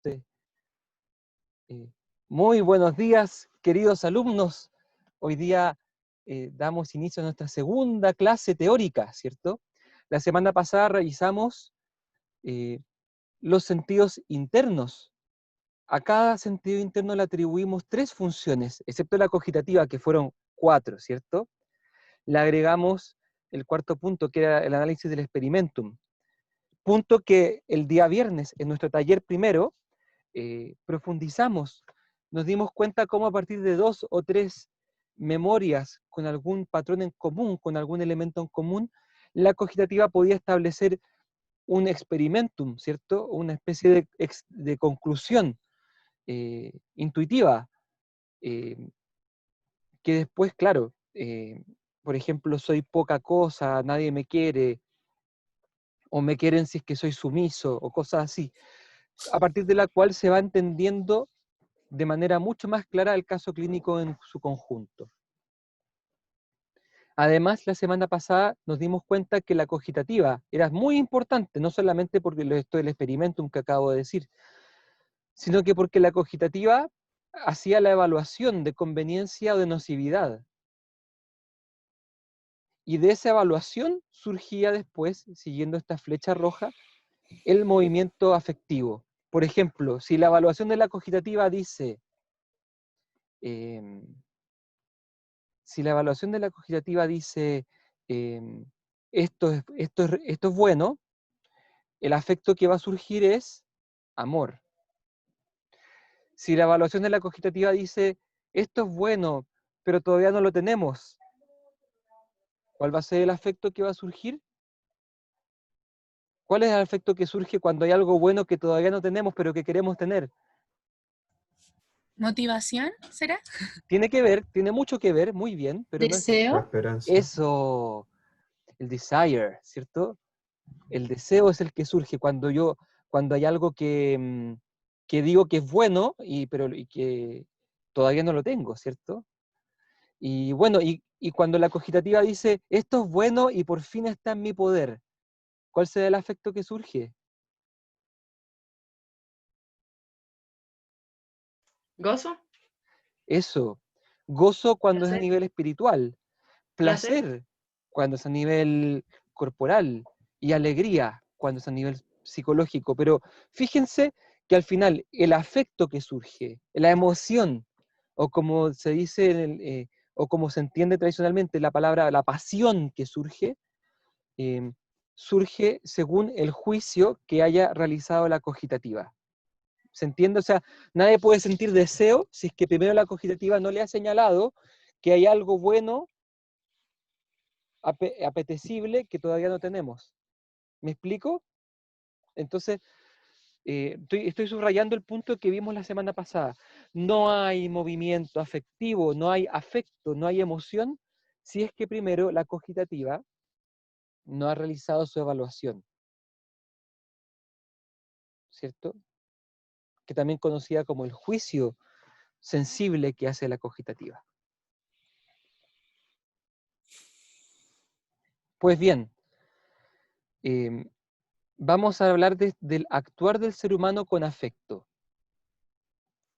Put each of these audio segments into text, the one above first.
usted? Muy buenos días, queridos alumnos. Hoy día damos inicio a nuestra segunda clase teórica, ¿cierto? La semana pasada revisamos los sentidos internos. A cada sentido interno le atribuimos 3 funciones, excepto la cogitativa, que fueron 4, ¿cierto? Le agregamos el cuarto punto, que era el análisis del experimentum. Punto que el día viernes, en nuestro taller primero, profundizamos. Nos dimos cuenta cómo a partir de 2 o 3 memorias con algún patrón en común, con algún elemento en común, la cogitativa podía establecer un experimentum, ¿cierto? Una especie de conclusión intuitiva, que después, claro, por ejemplo, soy poca cosa, nadie me quiere, o me quieren si es que soy sumiso, o cosas así, a partir de la cual se va entendiendo de manera mucho más clara el caso clínico en su conjunto. Además, la semana pasada nos dimos cuenta que la cogitativa era muy importante, no solamente porque esto del experimentum que acabo de decir, sino que porque la cogitativa hacía la evaluación de conveniencia o de nocividad. Y de esa evaluación surgía después, siguiendo esta flecha roja, el movimiento afectivo. Por ejemplo, si la evaluación de la cogitativa dice, si la evaluación de la cogitativa dice esto es bueno, el afecto que va a surgir es amor. Si la evaluación de la cogitativa dice esto es bueno, pero todavía no lo tenemos, ¿cuál va a ser el afecto que va a surgir? ¿Cuál es el afecto que surge cuando hay algo bueno que todavía no tenemos, pero que queremos tener? ¿Motivación será? Tiene que ver, tiene mucho que ver, muy bien, pero no es La ¿Deseo? esperanza. eso, el desire, ¿cierto? El deseo es el que surge cuando hay algo que digo que es bueno, y que todavía no lo tengo, ¿cierto? Y bueno, y cuando la cogitativa dice, esto es bueno y por fin está en mi poder, ¿cuál será el afecto que surge? ¿Gozo? Eso, gozo cuando es a ¿Placer? nivel espiritual, ¿Placer? placer cuando es a nivel corporal, y alegría cuando es a nivel psicológico. Pero fíjense que al final el afecto que surge, la emoción, o como se dice, o como se entiende tradicionalmente la palabra, la pasión que surge, eh, surge según el juicio que haya realizado la cogitativa. ¿Se entiende? O sea, nadie puede sentir deseo si es que primero la cogitativa no le ha señalado que hay algo bueno, apetecible, que todavía no tenemos. ¿Me explico? Entonces, estoy subrayando el punto que vimos la semana pasada. No hay movimiento afectivo, no hay afecto, no hay emoción, si es que primero la cogitativa no ha realizado su evaluación, ¿cierto? Que también conocida como el juicio sensible que hace la cogitativa. Pues bien, vamos a hablar del actuar del ser humano con afecto,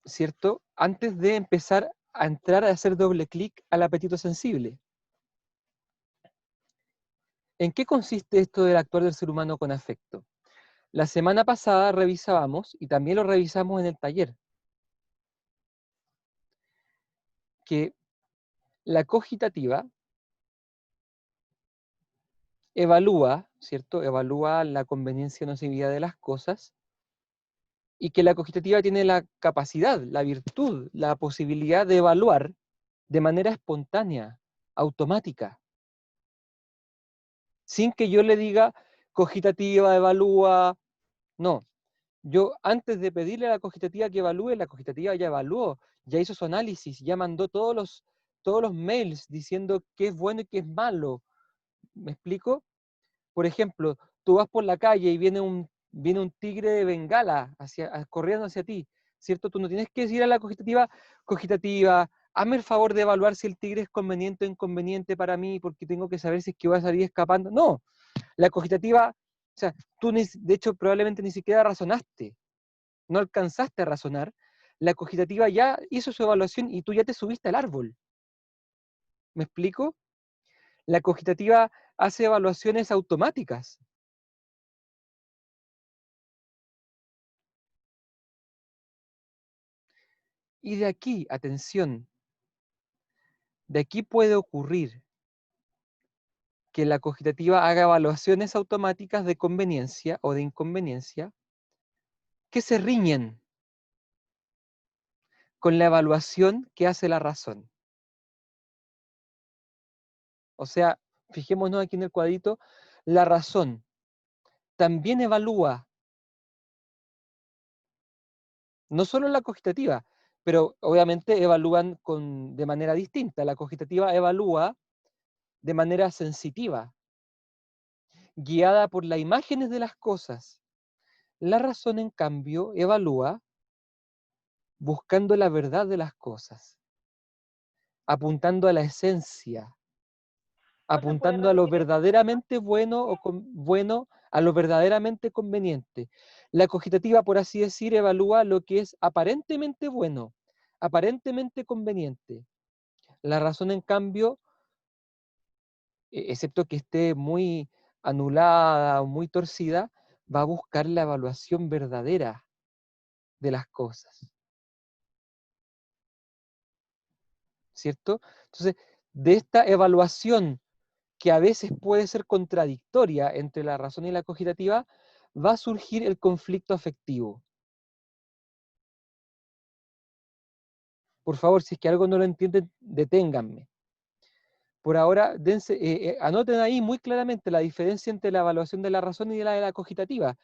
¿cierto? Antes de empezar a entrar a hacer doble clic al apetito sensible. ¿En qué consiste esto del actuar del ser humano con afecto? La semana pasada revisábamos, y también lo revisamos en el taller, que la cogitativa evalúa, ¿cierto? Evalúa la conveniencia o nocividad de las cosas, y que la cogitativa tiene la capacidad, la virtud, la posibilidad de evaluar de manera espontánea, automática, sin que yo le diga cogitativa, evalúa, no. Yo antes de pedirle a la cogitativa que evalúe, la cogitativa ya evaluó, ya hizo su análisis, ya mandó todos los mails diciendo qué es bueno y qué es malo. ¿Me explico? Por ejemplo, tú vas por la calle y viene un tigre de Bengala corriendo hacia ti, ¿cierto? Tú no tienes que decir a la cogitativa, hazme el favor de evaluar si el tigre es conveniente o inconveniente para mí, porque tengo que saber si es que voy a salir escapando. No, la cogitativa, o sea, de hecho probablemente ni siquiera razonaste, no alcanzaste a razonar, la cogitativa ya hizo su evaluación y tú ya te subiste al árbol. ¿Me explico? La cogitativa hace evaluaciones automáticas. Y de aquí, atención, de aquí puede ocurrir que la cogitativa haga evaluaciones automáticas de conveniencia o de inconveniencia que se riñen con la evaluación que hace la razón. O sea, fijémonos aquí en el cuadrito, la razón también evalúa, no solo la cogitativa, pero obviamente evalúan de manera distinta. La cogitativa evalúa de manera sensitiva, guiada por las imágenes de las cosas. La razón, en cambio, evalúa buscando la verdad de las cosas, apuntando a la esencia, apuntando a lo verdaderamente bueno bueno, a lo verdaderamente conveniente. La cogitativa, por así decir, evalúa lo que es aparentemente bueno, aparentemente conveniente. La razón, en cambio, excepto que esté muy anulada o muy torcida, va a buscar la evaluación verdadera de las cosas. ¿Cierto? Entonces, de esta evaluación que a veces puede ser contradictoria entre la razón y la cogitativa, va a surgir el conflicto afectivo. Por favor, si es que algo no lo entienden, deténganme. Por ahora, anoten ahí muy claramente la diferencia entre la evaluación de la razón y la de la cogitativa.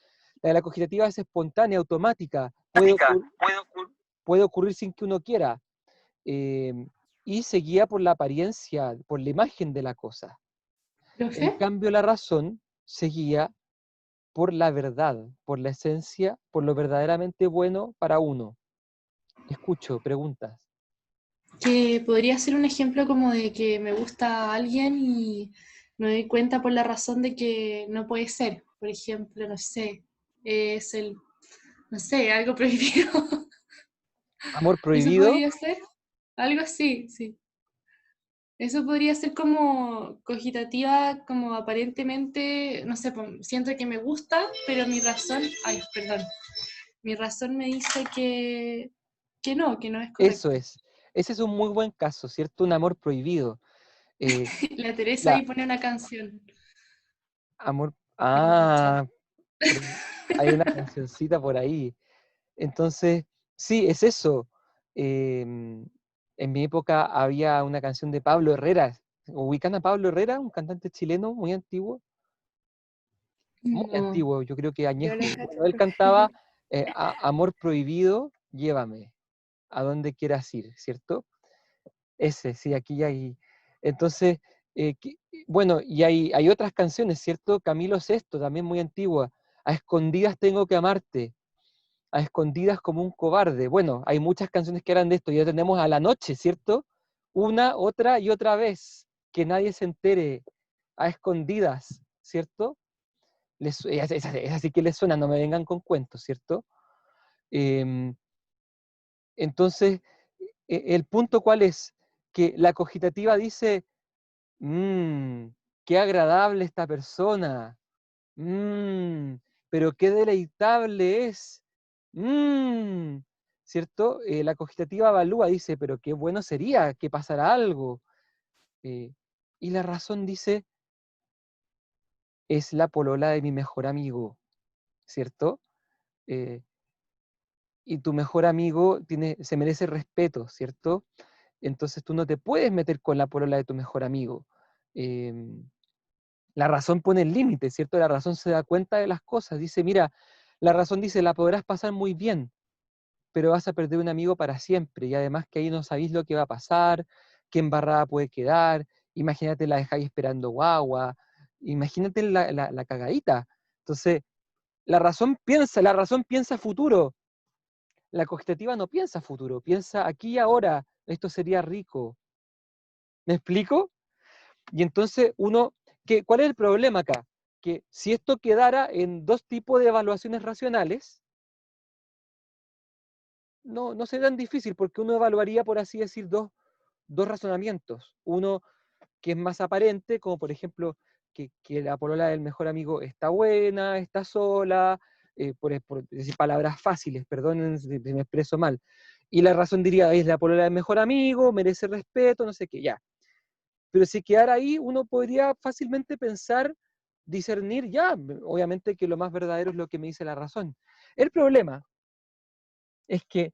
La de la cogitativa es espontánea, automática, puede ocurrir sin que uno quiera, eh, y se guía por la apariencia, por la imagen de la cosa. En ¿Profe? cambio, la razón se guía por la verdad, por la esencia, por lo verdaderamente bueno para uno. Escucho, preguntas. Que podría ser un ejemplo como de que me gusta alguien y me doy cuenta por la razón de que no puede ser. Por ejemplo, no sé, es no sé, algo prohibido. Amor Eso prohibido, podría ser algo así, sí. Eso podría ser como cogitativa, como aparentemente, no sé, siento que me gusta, pero mi razón, ay, perdón, mi razón me dice que no es eso correcto. es. Ese es un muy buen caso, ¿cierto? Un amor prohibido. Eh, La Teresa ahí la, pone una canción. amor, En el chat. hay una cancioncita por ahí. Entonces, sí, es eso. En mi época había una canción de Pablo Herrera. ¿Ubican a Pablo Herrera, un cantante chileno muy antiguo? Muy No, antiguo, yo creo que yo añejo. lo cacho, Bueno, él profe. cantaba Amor prohibido, llévame a donde quieras ir, ¿cierto? Ese, sí, aquí hay. Entonces, bueno, y hay otras canciones, ¿cierto? Camilo Sesto, también muy antigua. A escondidas tengo que amarte, a escondidas como un cobarde. Bueno, hay muchas canciones que eran de esto. Ya tenemos a la noche, ¿cierto? Una, otra y otra vez, que nadie se entere, a escondidas, ¿cierto? Es así que les suena, no me vengan con cuentos, ¿cierto? Em, entonces, el punto cuál es, que la cogitativa dice, "Mmm, qué agradable esta persona, mmm, pero qué deleitable es, mmm", ¿cierto? La cogitativa evalúa, dice, pero qué bueno sería que pasara algo. Eh, y la razón dice, es la polola de mi mejor amigo, ¿cierto? Eh, y tu mejor amigo se merece respeto, ¿cierto? Entonces tú no te puedes meter con la polola de tu mejor amigo. La razón pone el límite, ¿cierto? La razón se da cuenta de las cosas. Dice, mira, la razón dice, la podrás pasar muy bien, pero vas a perder un amigo para siempre. Y además que ahí no sabéis lo que va a pasar, qué embarrada puede quedar. Imagínate la dejáis esperando guagua. Imagínate la cagadita. Entonces, la razón piensa futuro. La cogitativa no piensa futuro, piensa aquí y ahora, esto sería rico. ¿Me explico? Y entonces ¿cuál es el problema acá? Que si esto quedara en dos tipos de evaluaciones racionales, no sería tan difícil, porque uno evaluaría, por así decir, dos razonamientos. Uno que es más aparente, como por ejemplo que la polola del mejor amigo está buena, está sola, por decir palabras fáciles, perdonen si me expreso mal. Y la razón diría, es la polola del mejor amigo, merece respeto, no sé qué, ya. Pero si quedara ahí, uno podría fácilmente pensar, discernir, ya, obviamente que lo más verdadero es lo que me dice la razón. El problema es que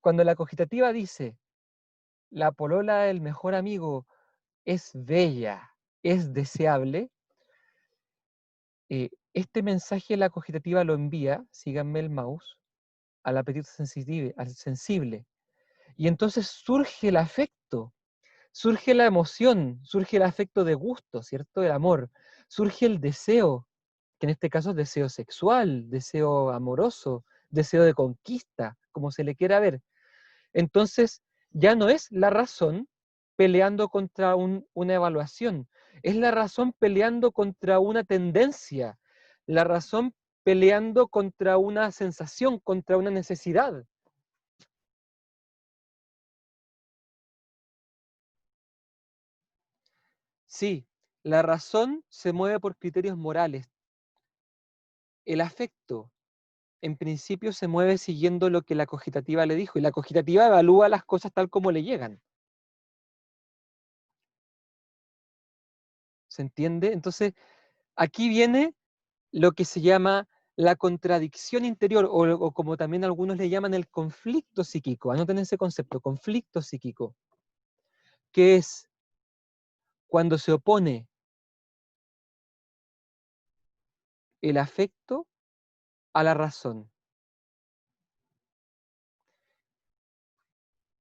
cuando la cogitativa dice, la polola del mejor amigo es bella, es deseable, este mensaje la cogitativa lo envía, síganme el mouse, al apetito sensible, al sensible. Y entonces surge el afecto, surge la emoción, surge el afecto de gusto, ¿cierto? El amor, surge el deseo, que en este caso es deseo sexual, deseo amoroso, deseo de conquista, como se le quiera ver. Entonces, ya no es la razón peleando contra una evaluación, es la razón peleando contra una tendencia, la razón peleando contra una sensación, contra una necesidad. Sí, la razón se mueve por criterios morales. El afecto, en principio, se mueve siguiendo lo que la cogitativa le dijo, y la cogitativa evalúa las cosas tal como le llegan. ¿Se entiende? Entonces, aquí viene lo que se llama la contradicción interior, o como también algunos le llaman el conflicto psíquico. Anoten ese concepto, conflicto psíquico, que es cuando se opone el afecto a la razón.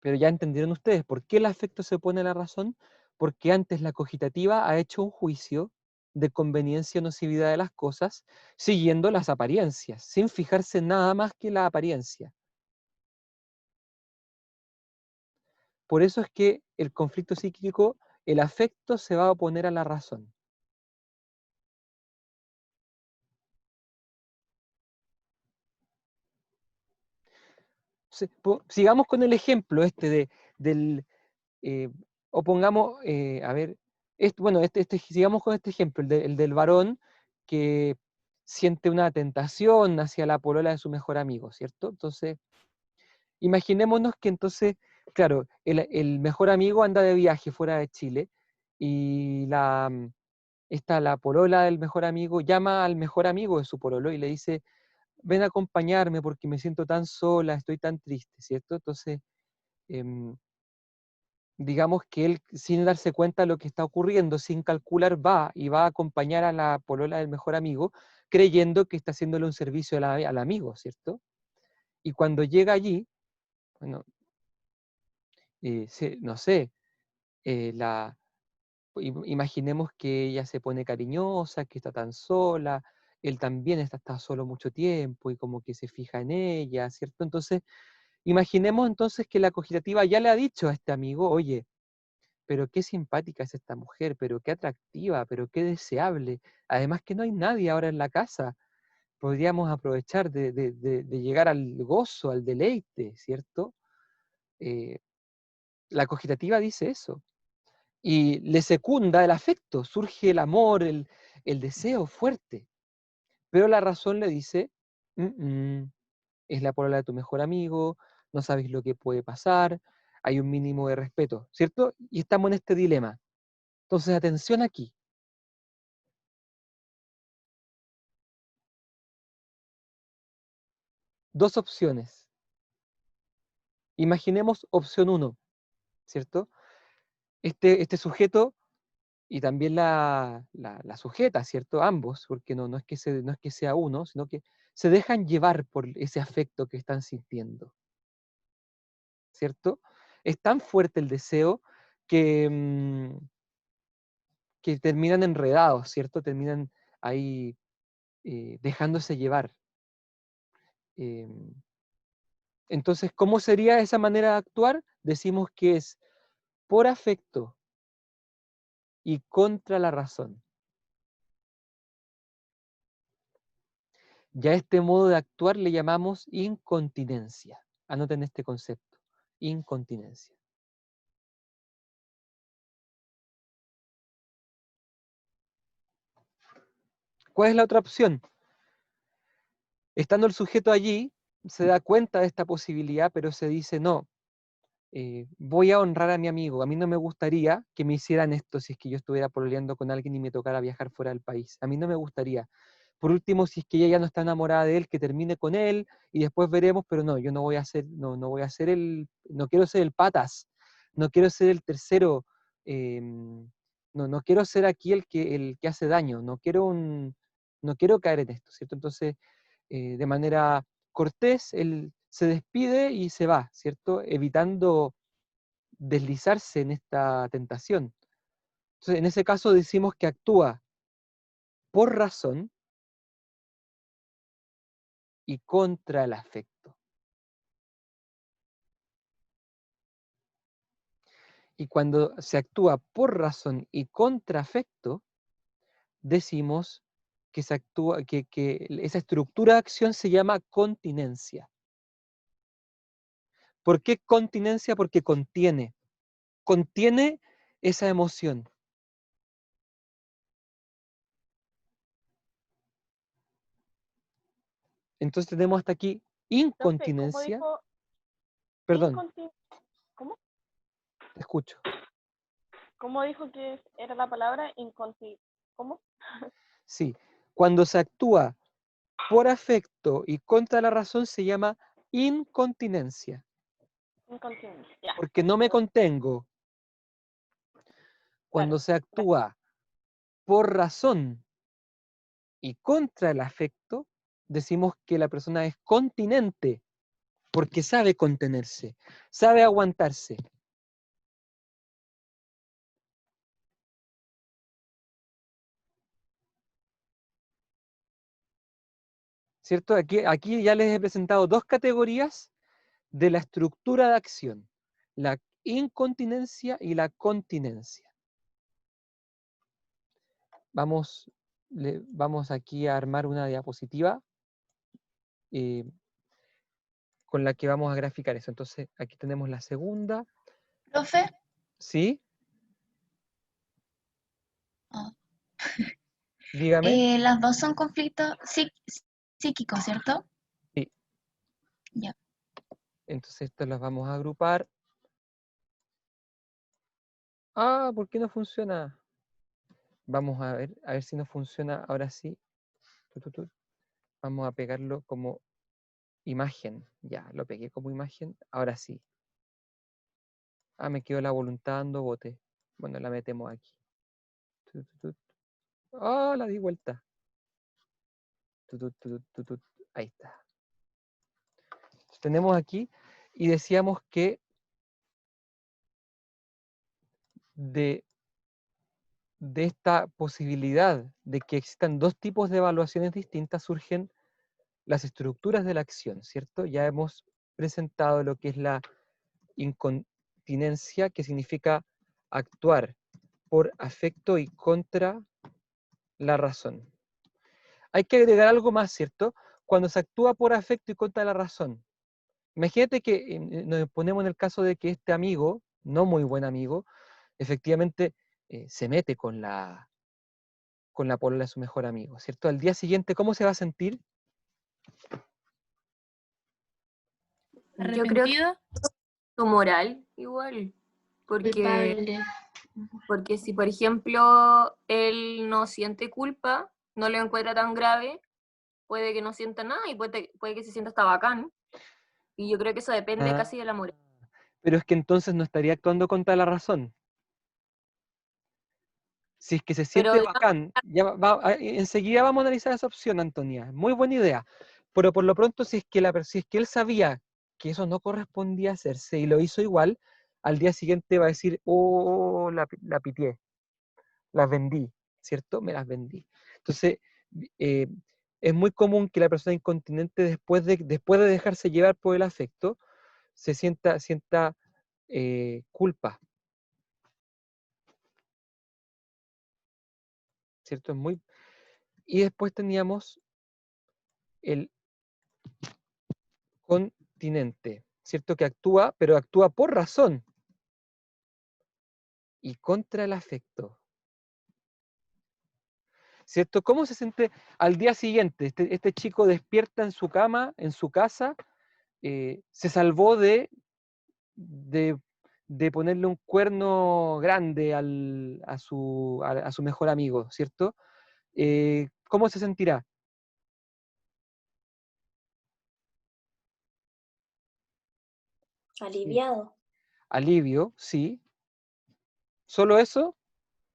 Pero ya entendieron ustedes por qué el afecto se opone a la razón, porque antes la cogitativa ha hecho un juicio de conveniencia o nocividad de las cosas, siguiendo las apariencias, sin fijarse nada más que la apariencia. Por eso es que el conflicto psíquico, el afecto se va a oponer a la razón. Sigamos con el ejemplo este del, eh, o pongamos, a ver, bueno, sigamos con este ejemplo, el del varón que siente una tentación hacia la polola de su mejor amigo, ¿cierto? Entonces, imaginémonos que entonces, claro, el mejor amigo anda de viaje fuera de Chile y la polola del mejor amigo llama al mejor amigo de su pololo y le dice, ven a acompañarme porque me siento tan sola, estoy tan triste, ¿cierto? Entonces, digamos que él, sin darse cuenta de lo que está ocurriendo, sin calcular, va y va a acompañar a la polola del mejor amigo, creyendo que está haciéndole un servicio al amigo, ¿cierto? Y cuando llega allí, bueno, no sé, la, imaginemos que ella se pone cariñosa, que está tan sola, él también está solo mucho tiempo y como que se fija en ella, ¿cierto? Entonces, imaginemos entonces que la cogitativa ya le ha dicho a este amigo, oye, pero qué simpática es esta mujer, pero qué atractiva, pero qué deseable. Además que no hay nadie ahora en la casa. Podríamos aprovechar de llegar al gozo, al deleite, ¿cierto? Eh, la cogitativa dice eso. Y le secunda el afecto, surge el amor, el deseo fuerte. Pero la razón le dice, "Mm, mm, es la polola de tu mejor amigo, no sabes lo que puede pasar, hay un mínimo de respeto, ¿cierto? Y estamos en este dilema. Entonces, atención aquí. Dos opciones. Imaginemos opción 1, ¿cierto? Este sujeto y también la sujeta, ¿cierto? Ambos, porque no es que sea uno, sino que se dejan llevar por ese afecto que están sintiendo, ¿cierto? Es tan fuerte el deseo que, que terminan enredados, ¿cierto? Terminan ahí dejándose llevar. Em, entonces, ¿cómo sería esa manera de actuar? Decimos que es por afecto y contra la razón. Ya a este modo de actuar le llamamos incontinencia. Anoten este concepto, incontinencia. ¿Cuál es la otra opción? Estando el sujeto allí, se da cuenta de esta posibilidad, pero se dice, no, voy a honrar a mi amigo. A mí no me gustaría que me hicieran esto si es que yo estuviera pololeando con alguien y me tocara viajar fuera del país. A mí no me gustaría. Por último, si es que ella ya no está enamorada de él, que termine con él y después veremos, pero no, yo no voy a ser, no voy a ser no quiero ser el patas, no quiero ser el tercero, no quiero ser aquí el que hace daño, no quiero caer en esto, ¿cierto? Entonces, de manera cortés, él se despide y se va, ¿cierto? Evitando deslizarse en esta tentación. Entonces, en ese caso decimos que actúa por razón y contra el afecto. Y cuando se actúa por razón y contra afecto, decimos que se actúa, que esa estructura de acción se llama continencia. ¿Por qué continencia? Porque contiene esa emoción. Entonces tenemos hasta aquí incontinencia. ¿Cómo dijo? Perdón, ¿Cómo? te escucho. ¿Cómo dijo que era la palabra ¿Cómo? Sí, cuando se actúa por afecto y contra la razón se llama incontinencia, Incontinencia. Ya. porque no me contengo. Cuando Claro. se actúa por razón y contra el afecto, decimos que la persona es continente, porque sabe contenerse, sabe aguantarse. ¿Cierto? Aquí ya les he presentado dos categorías de la estructura de acción, la incontinencia y la continencia. Vamos aquí a armar una diapositiva eh, con la que vamos a graficar eso. Entonces, aquí tenemos la segunda. Profe, ¿Sí? Dígame. las dos son conflictos psíquicos, ¿cierto? Sí. Ya. Entonces, estas las vamos a agrupar. Ah, ¿por qué no funciona? Vamos a ver si no funciona ahora sí. Vamos a pegarlo como imagen. Ya, lo pegué como imagen. Ahora sí. Ah, me quedó la voluntad dando bote. Bueno, la metemos aquí. Ah, la di vuelta. Ahí está. Tenemos aquí y decíamos que de esta posibilidad de que existan dos tipos de evaluaciones distintas surgen las estructuras de la acción, ¿cierto? Ya hemos presentado lo que es la incontinencia, que significa actuar por afecto y contra la razón. Hay que agregar algo más, ¿cierto? Cuando se actúa por afecto y contra la razón. Imagínate que nos ponemos en el caso de que este amigo, no muy buen amigo, efectivamente se mete con la polola de su mejor amigo, ¿cierto? Al día siguiente, ¿cómo se va a sentir? Yo creo que ¿Arrepentido? tu moral igual, porque, Culpable. porque si por ejemplo él no siente culpa, no lo encuentra tan grave, puede que no sienta nada y puede que se sienta hasta bacán. Y yo creo que eso depende Ah, casi de la moral. pero es que entonces no estaría actuando contra la razón. Si es que se Pero siente digamos, bacán, enseguida vamos a analizar esa opción, Antonia. Muy buena idea. Pero por lo pronto, si es que él sabía que eso no correspondía a hacerse y lo hizo igual, al día siguiente va a decir, oh, la pitié, las vendí, ¿cierto? Me las vendí. Entonces, eh, es muy común que la persona incontinente, después de dejarse llevar por el afecto, se sienta culpa, ¿cierto? Y después teníamos el continente. ¿cierto? Que actúa, pero actúa por razón y contra el afecto, ¿cierto? ¿Cómo se siente al día siguiente? Este chico despierta en su cama, en su casa, se salvó de, de ponerle un cuerno grande a su mejor amigo, ¿cierto? ¿Cómo se sentirá? Sí. Aliviado. Alivio, sí. ¿Solo eso?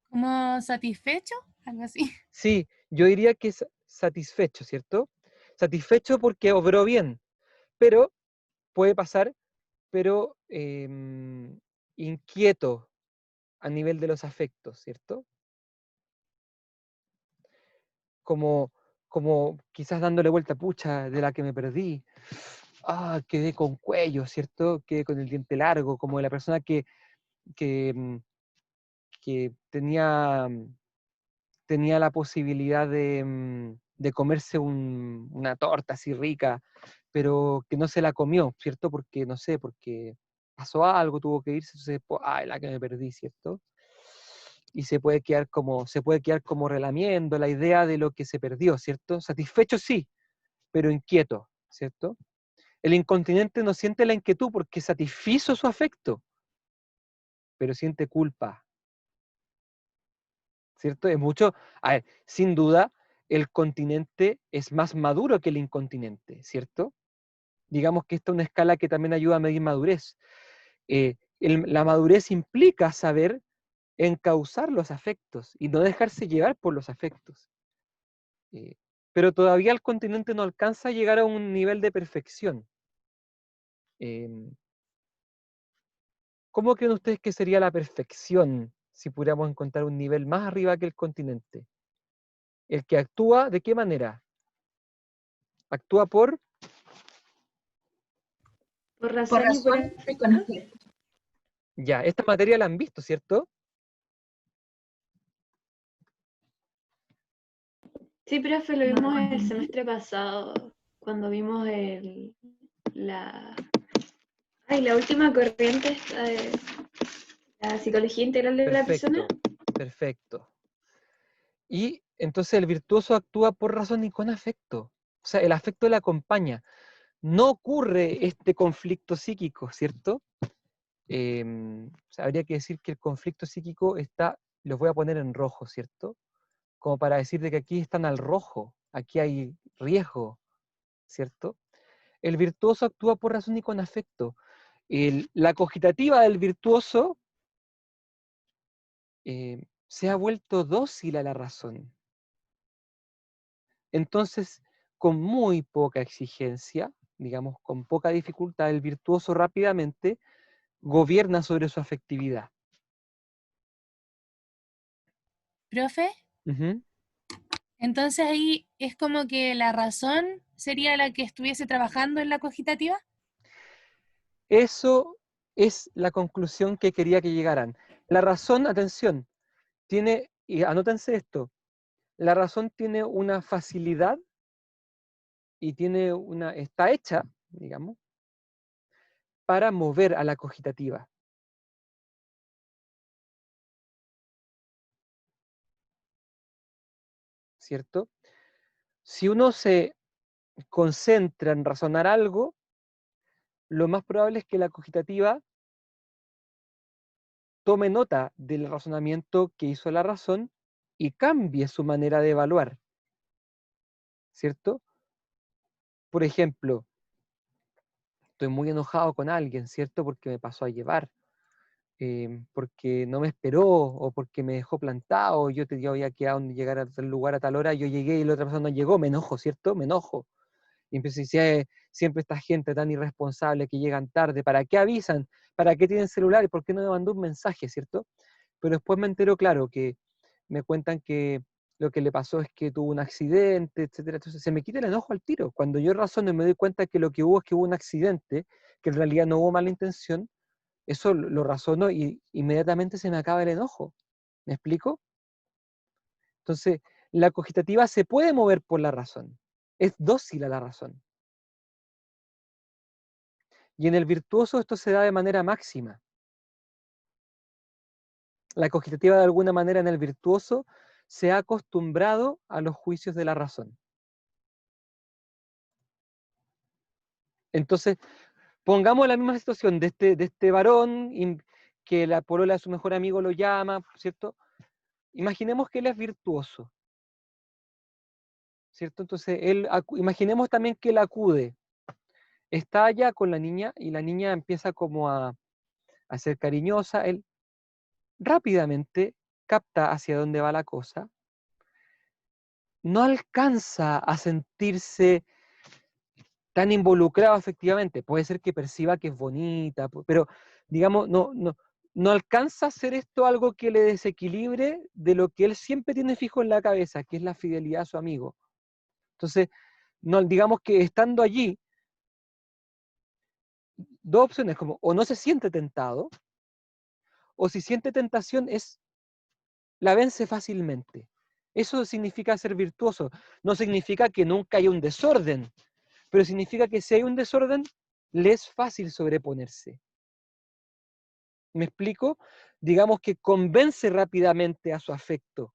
¿Como satisfecho? Algo así. Sí, yo diría que es satisfecho, ¿cierto? Satisfecho porque obró bien, pero puede pasar, pero inquieto a nivel de los afectos, ¿cierto? Como, como quizás dándole vuelta, pucha, de la que me perdí. Ah, quedé con cuello, ¿cierto? Quedé con el diente largo, como la persona que, mm, que tenía la posibilidad de comerse una torta así rica, pero que no se la comió, ¿cierto? Porque, no sé, porque pasó algo, tuvo que irse, entonces, ay, la que me perdí, ¿cierto? Y se puede quedar como relamiendo la idea de lo que se perdió, ¿cierto? Satisfecho sí, pero inquieto, ¿cierto? El incontinente no siente la inquietud porque satisfizo su afecto, pero siente culpa, ¿cierto? Es mucho, a ver, sin duda, el continente es más maduro que el incontinente, ¿cierto? Digamos que esta es una escala que también ayuda a medir madurez. La madurez implica saber encauzar los afectos y no dejarse llevar por los afectos. Eh, pero todavía el continente no alcanza a llegar a un nivel de perfección. Em, ¿Cómo creen ustedes que sería la perfección si pudiéramos encontrar un nivel más arriba que el continente? El que actúa, ¿de qué manera? Actúa por Por razón y por afecto. ya, esta materia la han visto, ¿cierto? Sí, profe, lo vimos el semestre pasado, cuando vimos la, la última corriente esta de la psicología integral de la persona. Perfecto, perfecto. Y entonces el virtuoso actúa por razón y con afecto. O sea, el afecto le acompaña. No ocurre este conflicto psíquico, ¿cierto? O sea, habría que decir que el conflicto psíquico está, los voy a poner en rojo, ¿cierto? Como para decir de que aquí están al rojo, aquí hay riesgo, ¿cierto? El virtuoso actúa por razón y con afecto. La cogitativa del virtuoso se ha vuelto dócil a la razón. Entonces, con muy poca exigencia, digamos, con poca dificultad, el virtuoso rápidamente gobierna sobre su afectividad. Profe, Ujú. entonces ahí es como que la razón sería la que estuviese trabajando en la cogitativa. Eso es la conclusión que quería que llegaran. La razón, atención, tiene, y anótense esto, la razón tiene una facilidad y está hecha, digamos, para mover a la cogitativa. ¿Cierto? Si uno se concentra en razonar algo, lo más probable es que la cogitativa tome nota del razonamiento que hizo la razón y cambie su manera de evaluar, ¿cierto? Por ejemplo, estoy muy enojado con alguien, ¿cierto? Porque me pasó a llevar, porque no me esperó o porque me dejó plantado, yo había quedado en llegar a tal lugar a tal hora, yo llegué y la otra persona no llegó, me enojo, ¿cierto? Me enojo. Y empecé a decir, siempre esta gente tan irresponsable que llegan tarde, ¿para qué avisan? ¿Para qué tienen celular? ¿Y por qué no me mandó un mensaje, ¿cierto? Pero después me entero, claro, que me cuentan que lo que le pasó es que tuvo un accidente, etcétera. Entonces se me quita el enojo al tiro. Cuando yo razono y me doy cuenta que lo que hubo es que hubo un accidente, que en realidad no hubo mala intención, eso lo razono y inmediatamente se me acaba el enojo. ¿Me explico? Entonces, la cogitativa se puede mover por la razón. Es dócil a la razón. Y en el virtuoso esto se da de manera máxima. La cogitativa de alguna manera en el virtuoso se ha acostumbrado a los juicios de la razón. Entonces, pongamos la misma situación de este varón que la polola de su mejor amigo lo llama, ¿cierto? Imaginemos que él es virtuoso, ¿cierto? Entonces, imaginemos también que él acude. Está allá con la niña y la niña empieza como a ser cariñosa. Él rápidamente capta hacia dónde va la cosa. No alcanza a sentirse tan involucrado efectivamente. Puede ser que perciba que es bonita, pero digamos, no alcanza a hacer esto algo que le desequilibre de lo que él siempre tiene fijo en la cabeza, que es la fidelidad a su amigo. Entonces, no, digamos que estando allí, dos opciones, como o no se siente tentado, o si siente tentación, la vence fácilmente. Eso significa ser virtuoso. No significa que nunca haya un desorden, pero significa que si hay un desorden, le es fácil sobreponerse. ¿Me explico? Digamos que convence rápidamente a su afecto.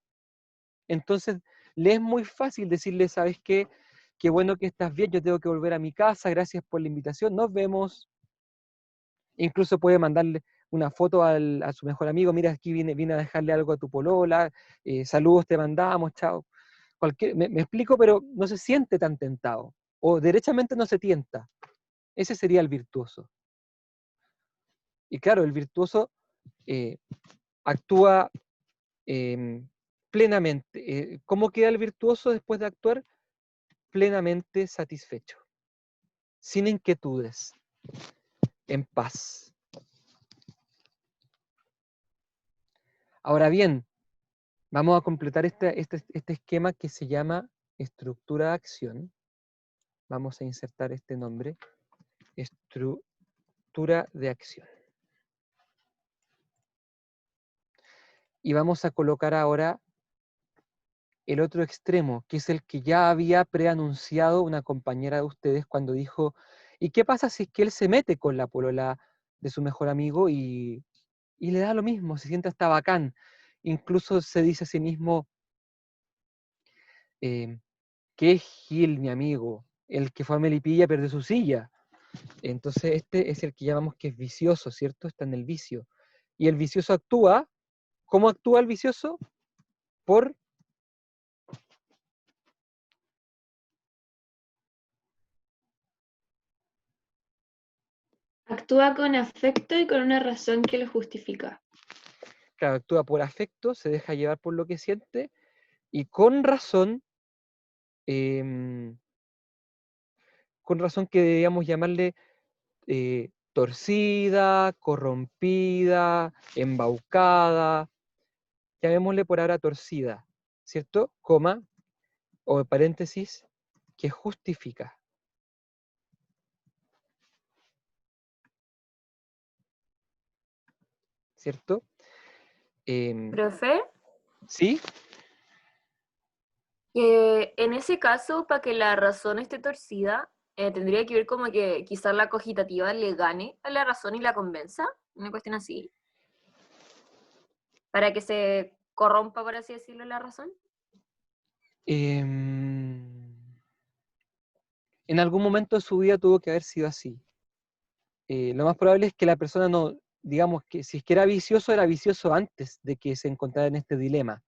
Entonces, le es muy fácil decirle, ¿sabes qué? Qué bueno que estás bien, yo tengo que volver a mi casa, gracias por la invitación, nos vemos. Incluso puede mandarle una foto a su mejor amigo, mira, aquí vine a dejarle algo a tu polola, saludos te mandamos, chao. Me explico, pero no se siente tan tentado, o derechamente no se tienta. Ese sería el virtuoso. Y claro, el virtuoso actúa plenamente. ¿Cómo queda el virtuoso después de actuar? Plenamente satisfecho, sin inquietudes, en paz. Ahora bien, vamos a completar este esquema que se llama estructura de acción. Vamos a insertar este nombre, estructura de acción. Y vamos a colocar ahora el otro extremo, que es el que ya había preanunciado una compañera de ustedes cuando dijo, ¿y qué pasa si es que él se mete con la polola de su mejor amigo y le da lo mismo, se siente hasta bacán? Incluso se dice a sí mismo, que es Gil, mi amigo, el que fue a Melipilla perdió su silla. Entonces este es el que llamamos que es vicioso, ¿cierto? Está en el vicio. Y el vicioso actúa, ¿cómo actúa el vicioso? Por Actúa con afecto y con una razón que lo justifica. claro, actúa por afecto, se deja llevar por lo que siente, y con razón que deberíamos llamarle torcida, corrompida, embaucada, llamémosle por ahora torcida, ¿cierto? Coma, o paréntesis, que justifica. ¿Cierto? Profe, ¿Sí? en ese caso, para que la razón esté torcida, tendría que ver como que quizás la cogitativa le gane a la razón y la convenza, una cuestión así, para que se corrompa, por así decirlo, la razón. En algún momento de su vida tuvo que haber sido así. Lo más probable es que la persona no, digamos que si es que era vicioso antes de que se encontrara en este dilema.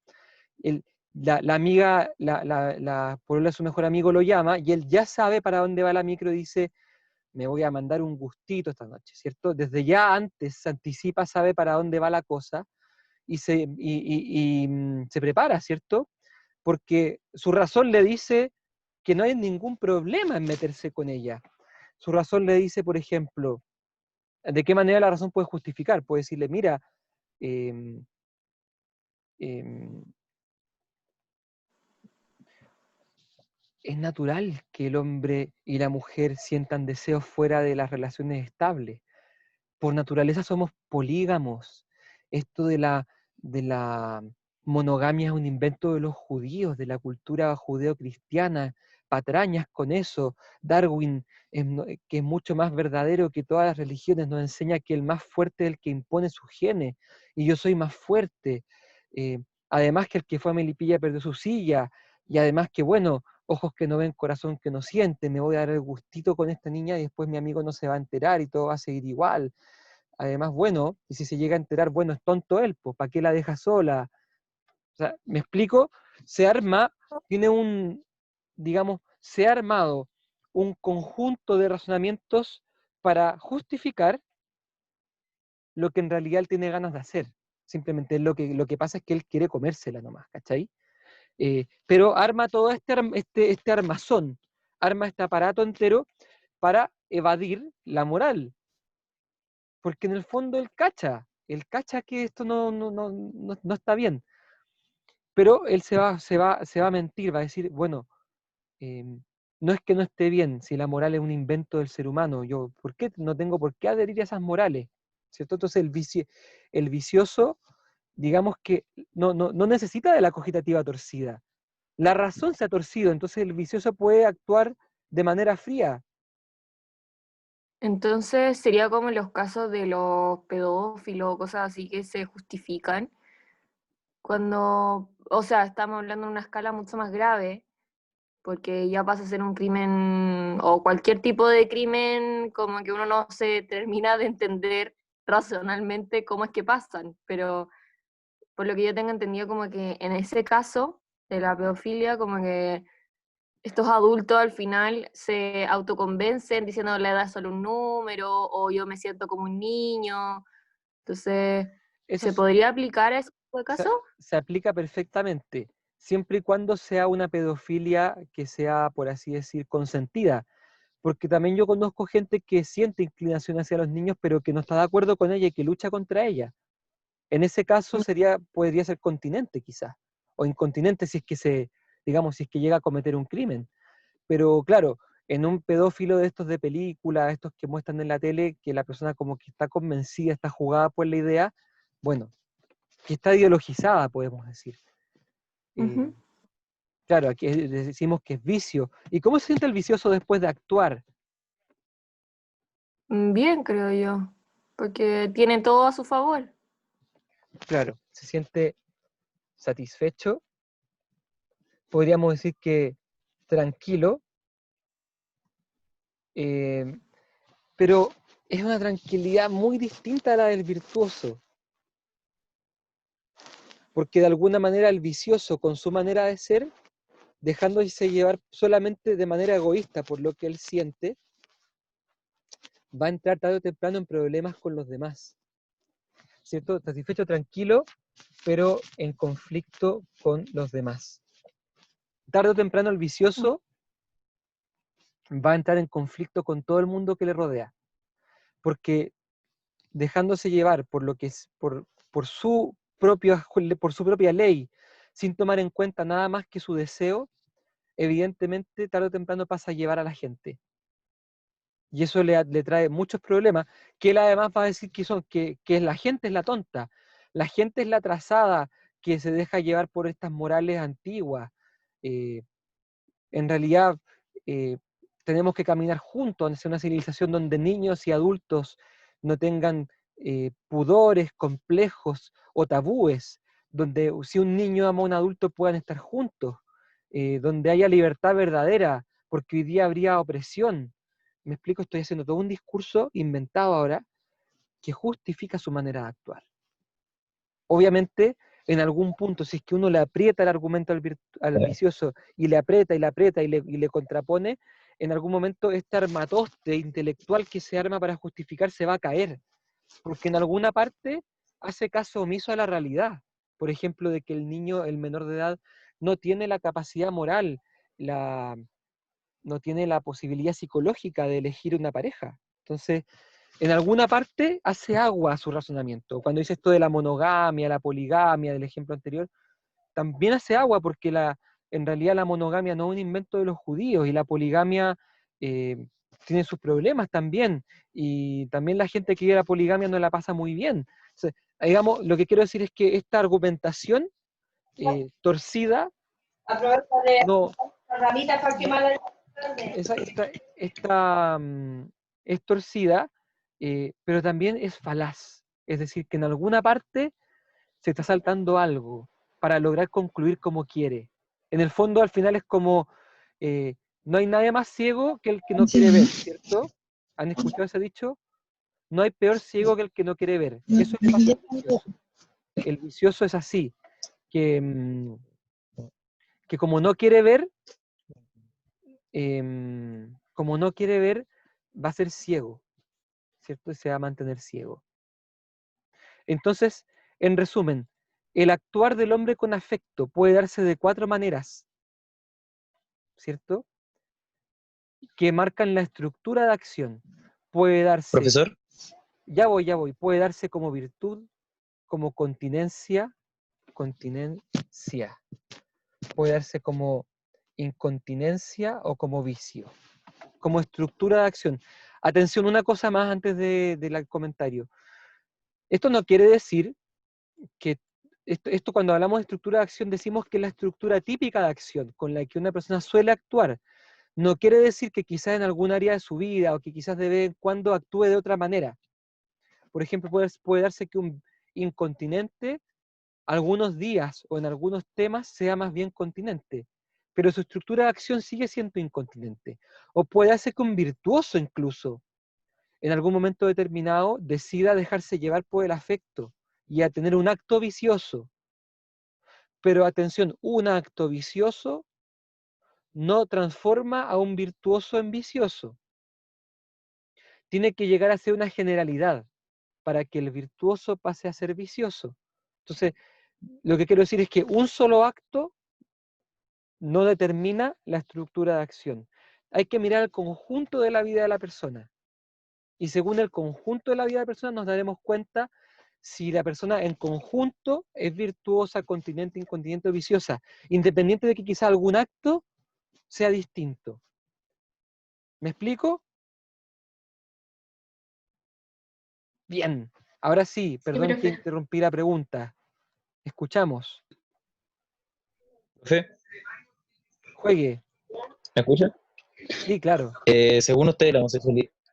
La amiga, la polola de su mejor amigo lo llama y él ya sabe para dónde va la micro y dice, me voy a mandar un gustito esta noche, ¿cierto? Desde ya antes se anticipa, sabe para dónde va la cosa y se prepara, ¿cierto? Porque su razón le dice que no hay ningún problema en meterse con ella. Su razón le dice, por ejemplo, ¿de qué manera la razón puede justificar? Puede decirle, mira, eh, es natural que el hombre y la mujer sientan deseos fuera de las relaciones estables. Por naturaleza somos polígamos. Esto de la monogamia es un invento de los judíos, de la cultura judeocristiana. patrañas con eso. Darwin, que es mucho más verdadero que todas las religiones, nos enseña que el más fuerte es el que impone sus genes, y yo soy más fuerte. Además que el que fue a Melipilla perdió su silla, y además que, bueno, ojos que no ven, corazón que no siente, me voy a dar el gustito con esta niña y después mi amigo no se va a enterar y todo va a seguir igual. Además, bueno, y si se llega a enterar, bueno, es tonto él, pues, ¿para qué la deja sola? O sea, ¿me explico? Se arma, tiene digamos, se ha armado un conjunto de razonamientos para justificar lo que en realidad él tiene ganas de hacer. Simplemente lo que pasa es que él quiere comérsela nomás, ¿cachai? Pero arma todo este armazón, arma este aparato entero para evadir la moral. Porque en el fondo él cacha que esto no está bien. Pero él se va a mentir, va a decir, bueno, no es que no esté bien, si la moral es un invento del ser humano, yo, ¿por qué no tengo por qué adherir a esas morales? ¿Cierto? Entonces el vicioso, digamos que no necesita de la cogitativa torcida. La razón se ha torcido, entonces el vicioso puede actuar de manera fría. Entonces sería como en los casos de los pedófilos o cosas así que se justifican cuando, o sea, estamos hablando de una escala mucho más grave, porque ya pasa a ser un crimen o cualquier tipo de crimen como que uno no se termina de entender racionalmente cómo es que pasan, pero por lo que yo tengo entendido como que en ese caso de la pedofilia como que estos adultos al final se autoconvencen diciendo la edad es solo un número o yo me siento como un niño, entonces Eso ¿se podría aplicar a ese tipo de se, casos? se aplica perfectamente, siempre y cuando sea una pedofilia que sea, por así decir, consentida. Porque también yo conozco gente que siente inclinación hacia los niños, pero que no está de acuerdo con ella y que lucha contra ella. En ese caso podría ser continente quizás, o incontinente si es que digamos, si es que llega a cometer un crimen. Pero claro, en un pedófilo de estos de película, estos que muestran en la tele, que la persona como que está convencida, está jugada por la idea, bueno, que está ideologizada, podemos decir. Ujú. Claro, aquí decimos que es vicio. ¿Y cómo se siente el vicioso después de actuar? Bien, creo yo, porque tiene todo a su favor. Claro, se siente satisfecho, podríamos decir que tranquilo, eh, pero es una tranquilidad muy distinta a la del virtuoso, porque de alguna manera el vicioso, con su manera de ser, dejándose llevar solamente de manera egoísta por lo que él siente, va a entrar tarde o temprano en problemas con los demás, ¿cierto? Satisfecho, tranquilo, pero en conflicto con los demás. Tarde o temprano el vicioso va a entrar en conflicto con todo el mundo que le rodea, porque dejándose llevar por lo que es, por por su propia ley, sin tomar en cuenta nada más que su deseo, evidentemente tarde o temprano pasa a llevar a la gente. Y eso le trae muchos problemas, que él además va a decir que la gente es la tonta, la gente es la atrasada, que se deja llevar por estas morales antiguas. Eh, en realidad, eh, tenemos que caminar juntos hacia una civilización donde niños y adultos no tengan pudores, complejos o tabúes, donde si un niño ama a un adulto puedan estar juntos, donde haya libertad verdadera, porque hoy día habría opresión. Me explico, estoy haciendo todo un discurso inventado ahora que justifica su manera de actuar. Obviamente, en algún punto, si es que uno le aprieta el argumento al vicioso y le aprieta y le aprieta y le contrapone, en algún momento este armatoste intelectual que se arma para justificar se va a caer, porque en alguna parte hace caso omiso a la realidad. Por ejemplo, de que el niño, el menor de edad, no tiene la capacidad moral, no tiene la posibilidad psicológica de elegir una pareja. Entonces, en alguna parte hace agua a su razonamiento. Cuando dice esto de la monogamia, la poligamia, del ejemplo anterior, también hace agua porque en realidad la monogamia no es un invento de los judíos y la poligamia tiene sus problemas también. Y también la gente que vive la poligamia no la pasa muy bien. Entonces, digamos, lo que quiero decir es que esta argumentación torcida no, es torcida, pero también es falaz. Es decir, que en alguna parte se está saltando algo para lograr concluir como quiere. En el fondo, al final es como, no hay nadie más ciego que el que no quiere ver, ¿cierto? ¿Han escuchado ese dicho? No hay peor ciego que el que no quiere ver. Eso le pasa al vicioso. El vicioso es así, que como no quiere ver, va a ser ciego, ¿cierto? Y se va a mantener ciego. Entonces, en resumen, el actuar del hombre con afecto puede darse de 4 maneras, ¿cierto? Que marcan la estructura de acción. Puede darse, Profesor, ya voy, puede darse como virtud, como continencia, puede darse como incontinencia o como vicio, como estructura de acción. Atención, una cosa más antes del comentario. Esto no quiere decir que esto cuando hablamos de estructura de acción decimos que es la estructura típica de acción con la que una persona suele actuar. No quiere decir que quizás en algún área de su vida o que quizás de vez en cuando actúe de otra manera. Por ejemplo, puede darse que un incontinente algunos días o en algunos temas sea más bien continente, pero su estructura de acción sigue siendo incontinente. O puede darse que un virtuoso incluso en algún momento determinado decida dejarse llevar por el afecto y a tener un acto vicioso. Pero atención, un acto vicioso no transforma a un virtuoso en vicioso. Tiene que llegar a ser una generalidad para que el virtuoso pase a ser vicioso. Entonces, lo que quiero decir es que un solo acto no determina la estructura de acción. Hay que mirar el conjunto de la vida de la persona. Y según el conjunto de la vida de la persona nos daremos cuenta si la persona en conjunto es virtuosa, continente, incontinente o viciosa, independiente de que quizá algún acto sea distinto. ¿Me explico? Bien. Ahora sí, perdón que profe. interrumpí la pregunta. Escuchamos. profe, Juegue. ¿me escucha? Sí, claro. Según usted,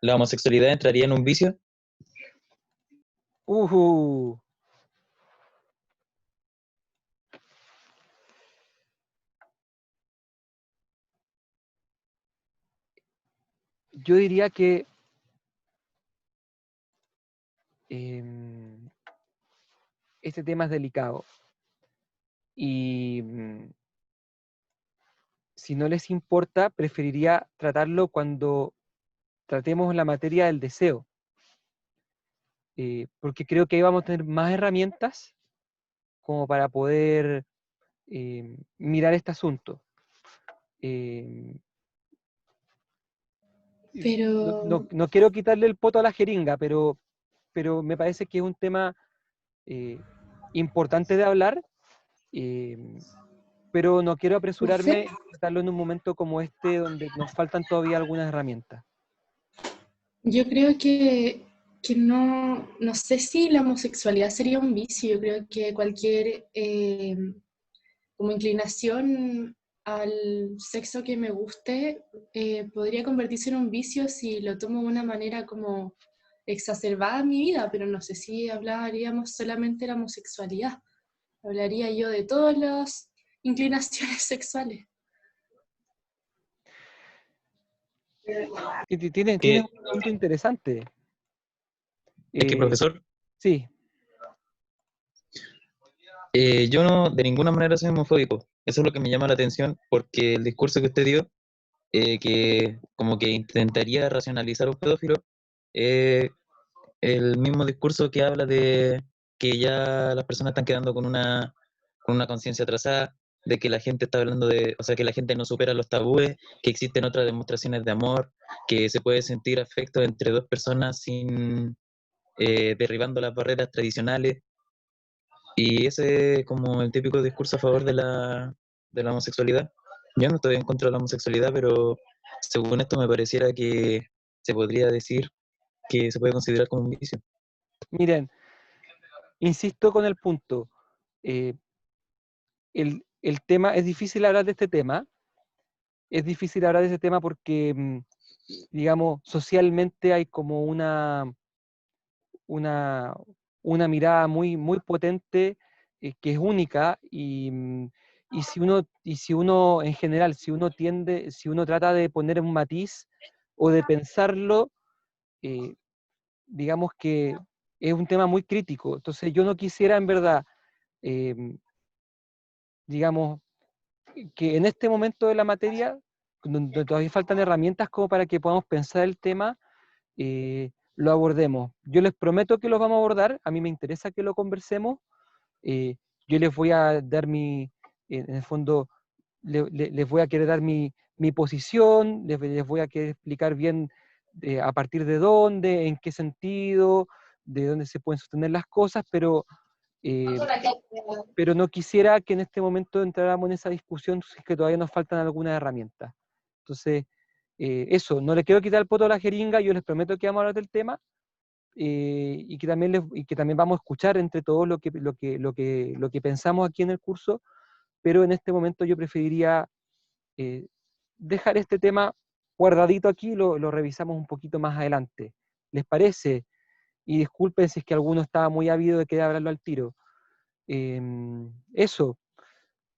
la homosexualidad entraría en un vicio. Uh, yo diría que este tema es delicado. Y si no les importa, preferiría tratarlo cuando tratemos la materia del deseo. Porque creo que ahí vamos a tener más herramientas como para poder mirar este asunto. Pero, No quiero quitarle el poto a la jeringa, pero me parece que es un tema importante de hablar, pero no quiero apresurarme a tratarlo en un momento como este, donde nos faltan todavía algunas herramientas. yo creo que no sé si la homosexualidad sería un vicio. Yo creo que cualquier como inclinación al sexo que me guste podría convertirse en un vicio si lo tomo de una manera como exacerbada en mi vida, pero no sé si hablaríamos solamente de la homosexualidad. Hablaría yo de todas las inclinaciones sexuales. Tienes Que, un punto interesante. es que, profesor, Sí, yo no de ninguna manera soy homofóbico. Eso es lo que me llama la atención, porque el discurso que usted dio, que como que intentaría racionalizar a un pedófilo, eh, el mismo discurso que habla de que ya las personas están quedando con una conciencia atrasada, de que la gente está hablando de, o sea, que la gente no supera los tabúes, que existen otras demostraciones de amor, que se puede sentir afecto entre dos personas sin derribando las barreras tradicionales. Y ese es como el típico discurso a favor de la homosexualidad. Yo no estoy en contra de la homosexualidad, pero según esto me pareciera que se podría decir que se puede considerar como un vicio. miren, insisto con el punto. El tema, es difícil hablar de este tema, es difícil hablar de ese tema porque, digamos, socialmente hay como una, una mirada muy, muy potente que es única y si uno en general, si uno trata de poner un matiz o de pensarlo, eh, digamos que es un tema muy crítico. Entonces yo no quisiera en verdad, digamos, que en este momento de la materia, donde todavía faltan herramientas como para que podamos pensar el tema, lo abordemos. Yo les prometo que lo vamos a abordar, a mí me interesa que lo conversemos, yo les voy a dar en el fondo, les voy a querer dar mi posición, les voy a querer explicar bien a partir de dónde, en qué sentido, de dónde se pueden sostener las cosas, eh, pero no quisiera que en este momento entráramos en esa discusión si es que todavía nos faltan algunas herramientas. Entonces, eso, no les quiero quitar el poto a la jeringa, yo les prometo que vamos a hablar del tema, y que también vamos a escuchar entre todos lo que pensamos aquí en el curso, pero en este momento yo preferiría dejar este tema guardadito aquí y lo revisamos un poquito más adelante. ¿Les parece? Y disculpen si es que alguno estaba muy ávido de querer hablarlo al tiro. Eso.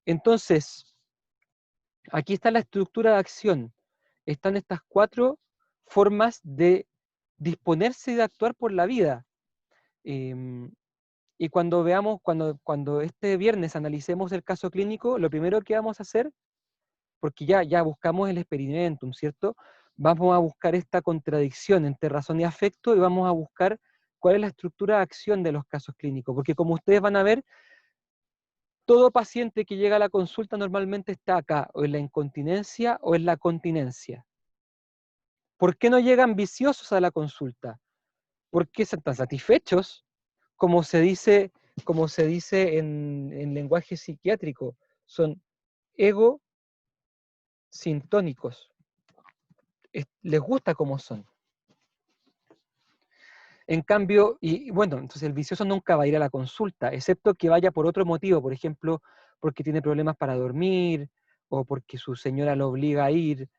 Entonces, aquí está la estructura de acción. Están estas 4 formas de disponerse y de actuar por la vida. Y cuando veamos, cuando este viernes analicemos el caso clínico, lo primero que vamos a hacer, porque ya buscamos el experimentum, ¿cierto? Vamos a buscar esta contradicción entre razón y afecto y vamos a buscar cuál es la estructura de acción de los casos clínicos, porque como ustedes van a ver, todo paciente que llega a la consulta normalmente está acá, o en la incontinencia o en la continencia. ¿Por qué no llegan viciosos a la consulta? Porque están satisfechos, como se dice en lenguaje psiquiátrico, son egosintónicos. Les gusta como son. En cambio, y bueno, entonces el vicioso nunca va a ir a la consulta, excepto que vaya por otro motivo, por ejemplo, porque tiene problemas para dormir, o porque su señora lo obliga a ir,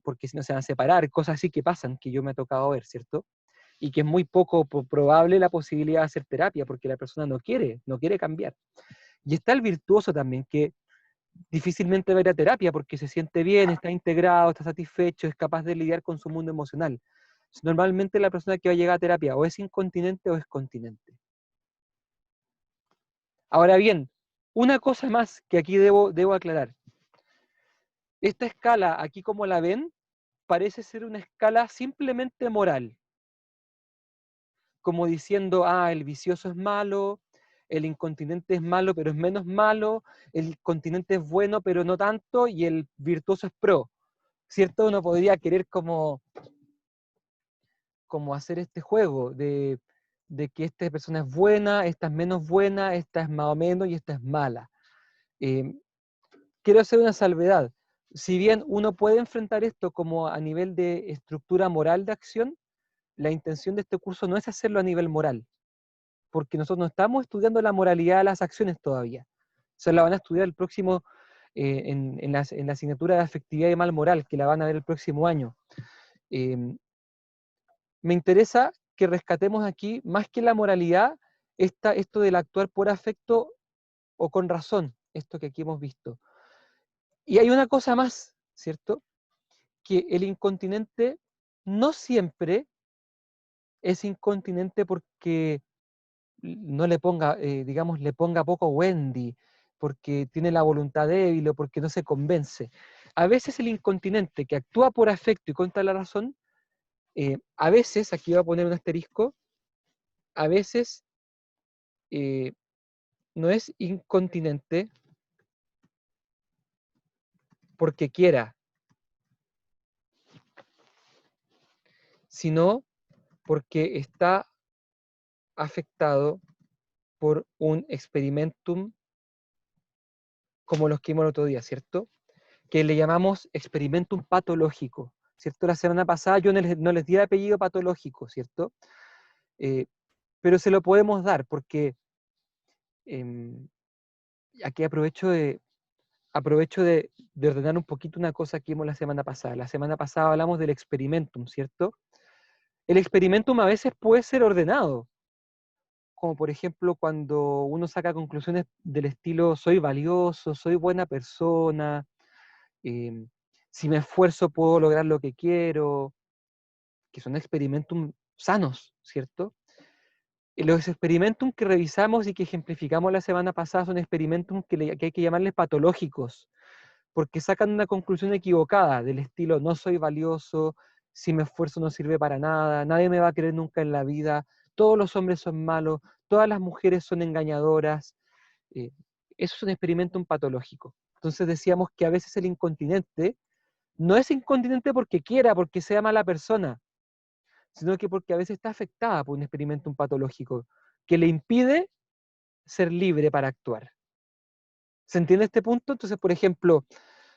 porque si no se van a separar, cosas así que pasan, que yo me ha tocado ver, ¿cierto? Y que es muy poco probable la posibilidad de hacer terapia, porque la persona no quiere cambiar. Y está el virtuoso también, que difícilmente va a ir a terapia porque se siente bien, está integrado, está satisfecho, es capaz de lidiar con su mundo emocional. Normalmente la persona que va a llegar a terapia o es incontinente o es continente. Ahora bien, una cosa más que aquí debo aclarar. Esta escala, aquí como la ven, parece ser una escala simplemente moral. Como diciendo, el vicioso es malo, el incontinente es malo, pero es menos malo, el continente es bueno, pero no tanto, y el virtuoso es pro. ¿Cierto? Uno podría querer como hacer este juego de que esta persona es buena, esta es menos buena, esta es más o menos y esta es mala. Quiero hacer una salvedad. Si bien uno puede enfrentar esto como a nivel de estructura moral de acción, la intención de este curso no es hacerlo a nivel moral, porque nosotros no estamos estudiando la moralidad de las acciones todavía. Se la van a estudiar el próximo, en la asignatura de afectividad y mal moral, que la van a ver el próximo año. Me interesa que rescatemos aquí, más que la moralidad, esto del actuar por afecto o con razón, esto que aquí hemos visto. Y hay una cosa más, ¿cierto? Que el incontinente no siempre es incontinente porque no le ponga, digamos, le ponga poco Wendy, porque tiene la voluntad débil o porque no se convence. A veces el incontinente que actúa por afecto y contra la razón, a veces, aquí voy a poner un asterisco, a veces no es incontinente porque quiera, sino porque está afectado por un experimentum como los que vimos el otro día, ¿cierto? Que le llamamos experimentum patológico, ¿cierto? La semana pasada yo no les di el apellido patológico, ¿cierto? Pero se lo podemos dar porque aquí aprovecho de aprovecho de ordenar un poquito una cosa que vimos la semana pasada. La semana pasada hablamos del experimentum, ¿cierto? El experimentum a veces puede ser ordenado, como por ejemplo cuando uno saca conclusiones del estilo soy valioso, soy buena persona, eh, si me esfuerzo puedo lograr lo que quiero, que son experimentum sanos, ¿cierto? Y los experimentum que revisamos y que ejemplificamos la semana pasada son experimentum que hay que llamarles patológicos, porque sacan una conclusión equivocada del estilo no soy valioso, si me esfuerzo no sirve para nada, nadie me va a querer nunca en la vida, todos los hombres son malos, todas las mujeres son engañadoras. eh, Eso es un experimentum patológico. Entonces decíamos que a veces el incontinente no es incontinente porque quiera, porque sea mala persona, sino que porque a veces está afectada por un experimentum patológico que le impide ser libre para actuar. ¿Se entiende este punto? Entonces, por ejemplo,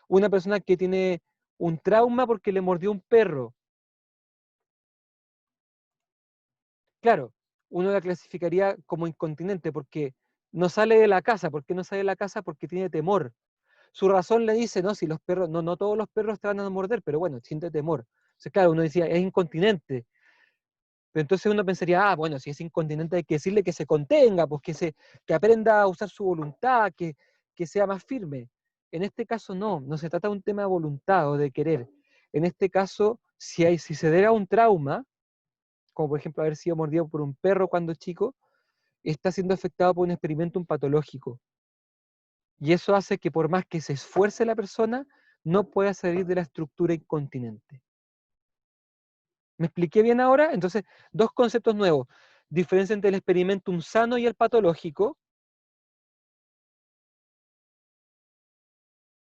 una persona que tiene un trauma porque le mordió un perro. Claro, uno la clasificaría como incontinente porque no sale de la casa. ¿Por qué no sale de la casa? Porque tiene temor. Su razón le dice, no, si los perros, no, no todos los perros te van a morder, pero bueno, siente temor. Entonces, claro, uno decía, es incontinente. Pero entonces uno pensaría, ah, bueno, si es incontinente hay que decirle que se contenga, pues que aprenda a usar su voluntad, que sea más firme. En este caso no se trata de un tema de voluntad o de querer. En este caso, si se diera un trauma, como por ejemplo haber sido mordido por un perro cuando chico, está siendo afectado por un experimentum patológico. Y eso hace que por más que se esfuerce la persona, no pueda salir de la estructura incontinente. ¿Me expliqué bien ahora? Entonces, dos conceptos nuevos. Diferencia entre el experimentum sano y el patológico.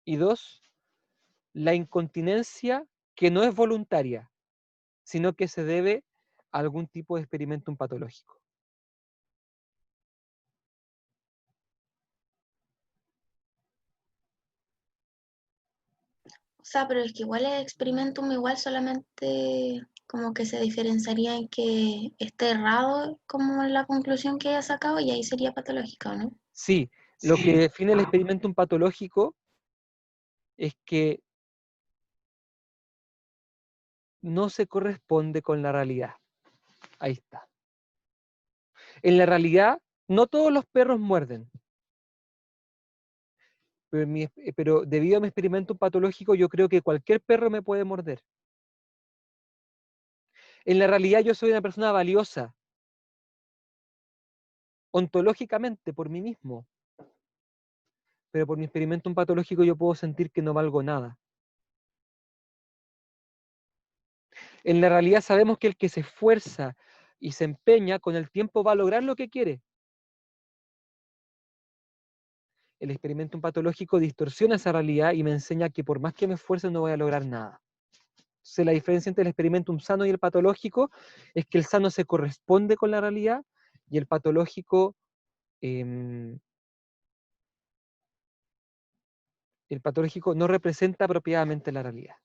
Y dos, la incontinencia que no es voluntaria, sino que se debe a algún tipo de experimentum patológico. O sea, pero es que igual el experimentum igual solamente como que se diferenciaría en que esté errado como la conclusión que haya sacado y ahí sería patológico, ¿no? Sí, lo que define el experimentum patológico es que no se corresponde con la realidad. Ahí está. En la realidad, no todos los perros muerden. Pero debido a mi experimento patológico, yo creo que cualquier perro me puede morder. En la realidad, yo soy una persona valiosa, ontológicamente, por mí mismo. Pero por mi experimento patológico, yo puedo sentir que no valgo nada. En la realidad, sabemos que el que se esfuerza y se empeña, con el tiempo va a lograr lo que quiere. El experimento patológico distorsiona esa realidad y me enseña que por más que me esfuerce, no voy a lograr nada. Entonces, la diferencia entre el experimentum sano y el patológico es que el sano se corresponde con la realidad y el patológico no representa apropiadamente la realidad.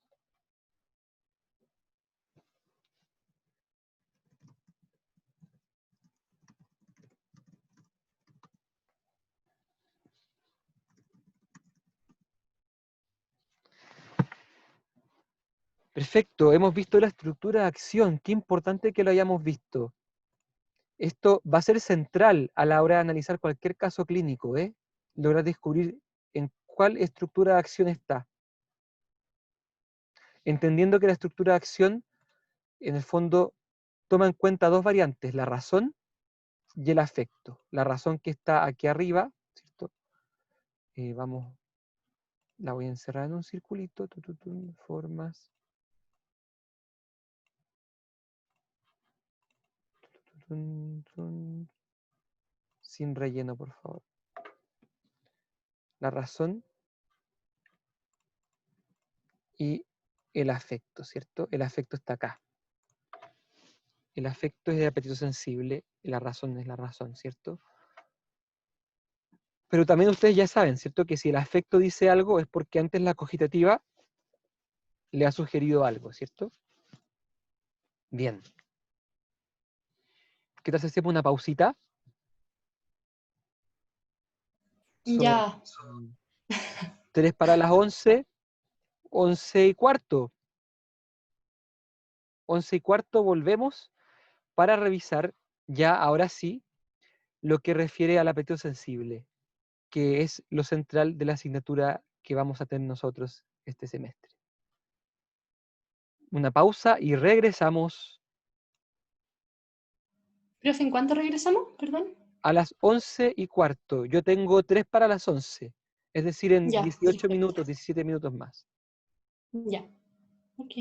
Perfecto, hemos visto la estructura de acción, qué importante que lo hayamos visto. Esto va a ser central a la hora de analizar cualquier caso clínico, lograr descubrir en cuál estructura de acción está. Entendiendo que la estructura de acción, en el fondo, toma en cuenta dos variantes, la razón y el afecto. La razón que está aquí arriba, ¿cierto? La voy a encerrar en un circulito, formas. Sin relleno, por favor. La razón y el afecto, ¿cierto? El afecto está acá. El afecto es el apetito sensible y la razón es la razón, ¿cierto? Pero también ustedes ya saben, ¿cierto? Que si el afecto dice algo es porque antes la cogitativa le ha sugerido algo, ¿cierto? Bien. ¿Qué tal si hacemos una pausita? Ya. 3 para las 11, 11:15. 11:15 volvemos para revisar ya, ahora sí, lo que refiere al apetito sensible, que es lo central de la asignatura que vamos a tener nosotros este semestre. Una pausa y regresamos Profe, ¿en cuánto regresamos? Perdón. a las 11:15. Yo tengo 3 para las 11, es decir, en Ya, 18 perfecto. minutos, 17 minutos más. Ya. Ok.